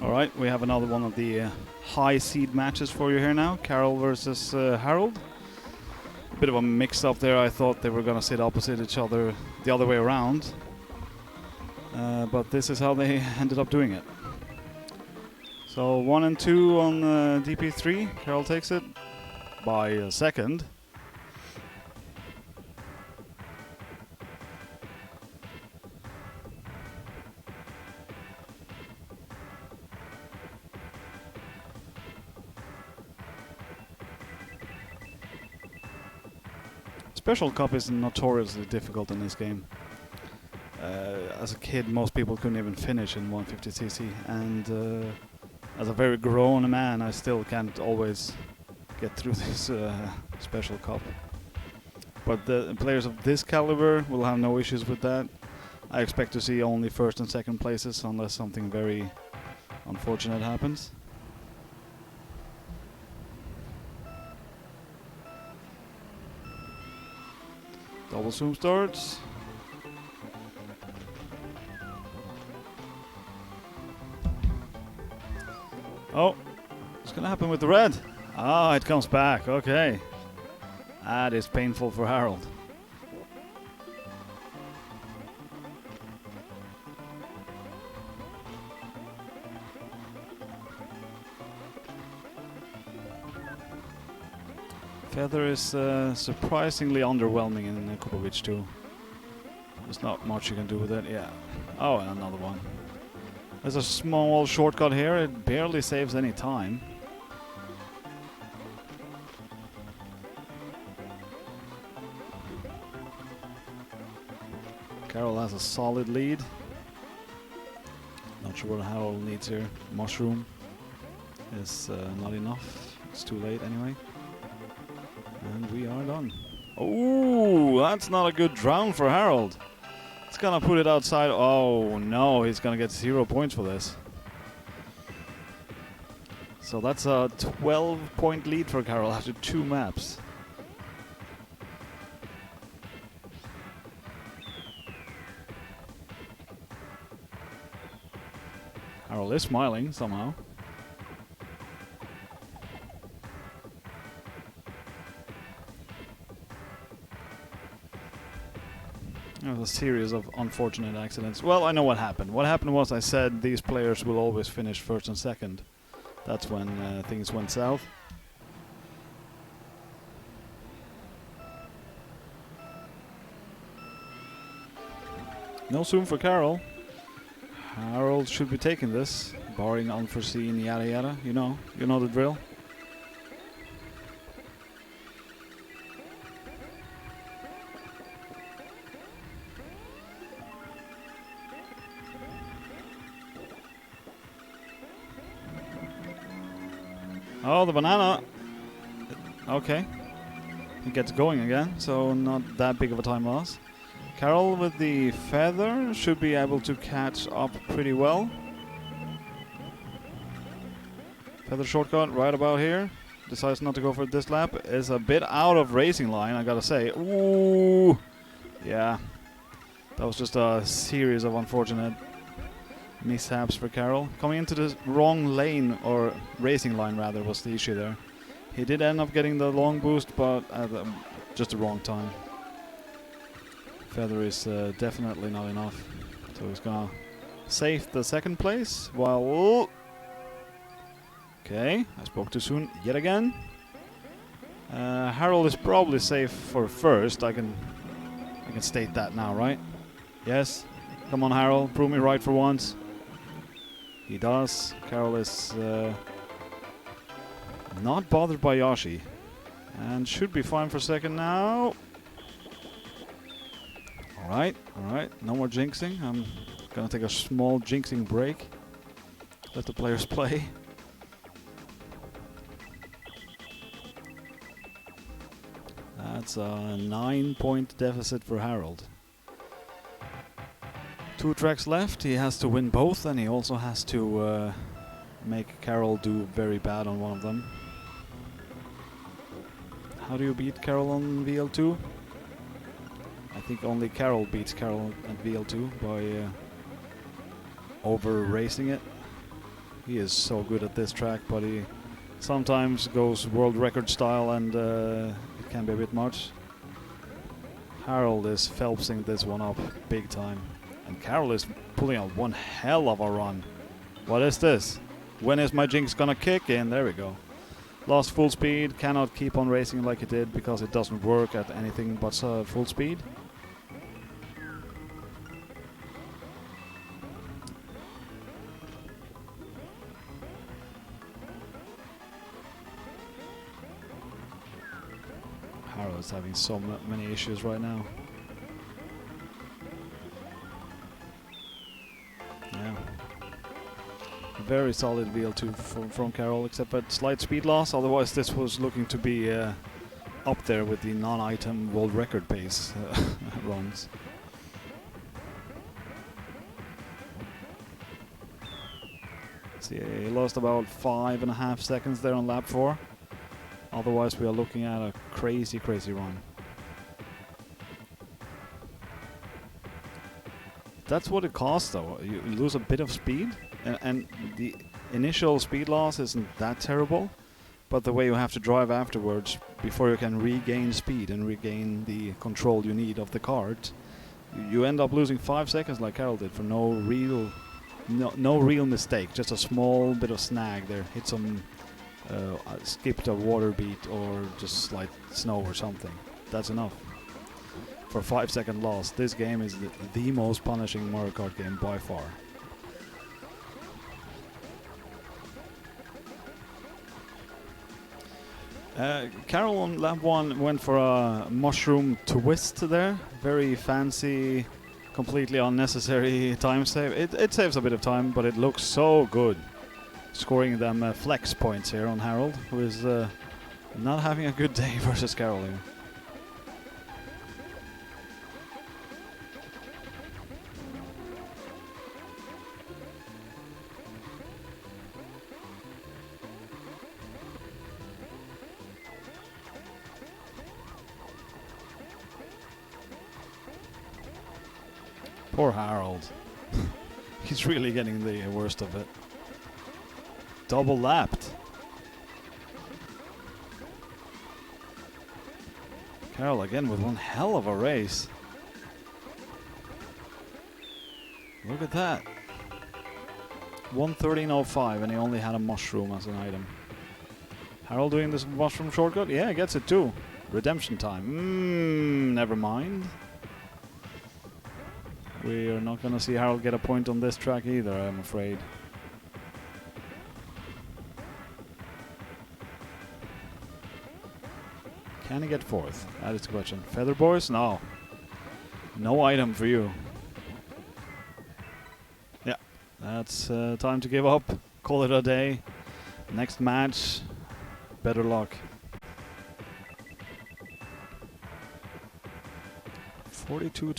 Alright, we have another one of the high seed matches for you here now. Carol versus Harold. A bit of a mix-up there. I thought they were going to sit opposite each other the other way around. But this is how they ended up doing it. So 1 and 2 on DP3. Carol takes it by a second. Special Cup is notoriously difficult in this game. As a kid, most people couldn't even finish in 150cc, and as a very grown man, I still can't always get through this Special Cup. But the players of this caliber will have no issues with that. I expect to see only first and second places unless something very unfortunate happens. Double zoom starts. Oh, what's gonna happen with the red? Ah, it comes back, okay. That is painful for Harold. Feather is surprisingly underwhelming in Kubovic too. There's not much you can do with it, yeah. Oh, and another one. There's a small shortcut here, it barely saves any time. Carol has a solid lead. Not sure what Harold needs here. Mushroom is not enough. It's too late anyway. And we are done. Oh, that's not a good drown for Harold. It's gonna put it outside. Oh no, he's gonna get 0 points for this. So that's a 12-point lead for Carol after 2 maps. Harold is smiling somehow. It was a series of unfortunate accidents. Well, I know what happened. What happened was I said these players will always finish first and second. That's when things went south. No zoom for Carol. Harold should be taking this, barring unforeseen yada yada. You know the drill. Oh, the banana. Okay. He gets going again, so not that big of a time loss. Carol with the feather should be able to catch up pretty well. Feather shortcut right about here. Decides not to go for it this lap. Is a bit out of racing line, I gotta say. Ooh. Yeah. That was just a series of unfortunate mishaps for Carol. Coming into the wrong lane, or racing line rather, was the issue there. He did end up getting the long boost, but at just the wrong time. Feather is definitely not enough. So he's gonna save the second place while... Okay, I spoke too soon yet again. Harold is probably safe for first. I can state that now, right? Yes. Come on, Harold, prove me right for once. He does. Carol is not bothered by Yashi. And should be fine for second now. Alright. No more jinxing. I'm gonna take a small jinxing break. Let the players play. That's a 9-point deficit for Harold. 2 tracks left, he has to win both, and he also has to make Carol do very bad on one of them. How do you beat Carol on VL2? I think only Carol beats Carol at VL2 by over racing it. He is so good at this track, but he sometimes goes world record style, and it can be a bit much. Harold is Phelpsing this one up big time. And Carroll is pulling out one hell of a run. What is this? When is my jinx gonna kick in? There we go. Lost full speed, cannot keep on racing like it did because it doesn't work at anything but full speed. Harold is having so many issues right now. Yeah. Very solid VL2 from Carroll, except for slight speed loss. Otherwise, this was looking to be up there with the non-item world record pace runs. See, he lost about 5.5 seconds there on lap 4. Otherwise, we are looking at a crazy, crazy run. That's what it costs, though. You lose a bit of speed, and the initial speed loss isn't that terrible, but the way you have to drive afterwards before you can regain speed and regain the control you need of the kart, you end up losing 5 seconds like Carroll did for no real mistake, just a small bit of snag there. Hit some, skipped a water beat or just slight snow or something. That's enough. For a 5-second loss, this game is the most punishing Mario Kart game by far. Carroll on lap 1 went for a mushroom twist there. Very fancy, completely unnecessary time save. It saves a bit of time, but it looks so good. Scoring them flex points here on Harold, who is not having a good day versus Carroll here. Poor Harold. He's really getting the worst of it. Double lapped. Carroll again with one hell of a race. Look at that. 1:13.05, and he only had a mushroom as an item. Harold doing this mushroom shortcut? Yeah, gets it too. Redemption time. Never mind. We are not going to see Harold get a point on this track either, I'm afraid. Can he get 4th? That is the question. Feather Boys? No. No item for you. Yeah, that's time to give up. Call it a day. Next match, better luck. 42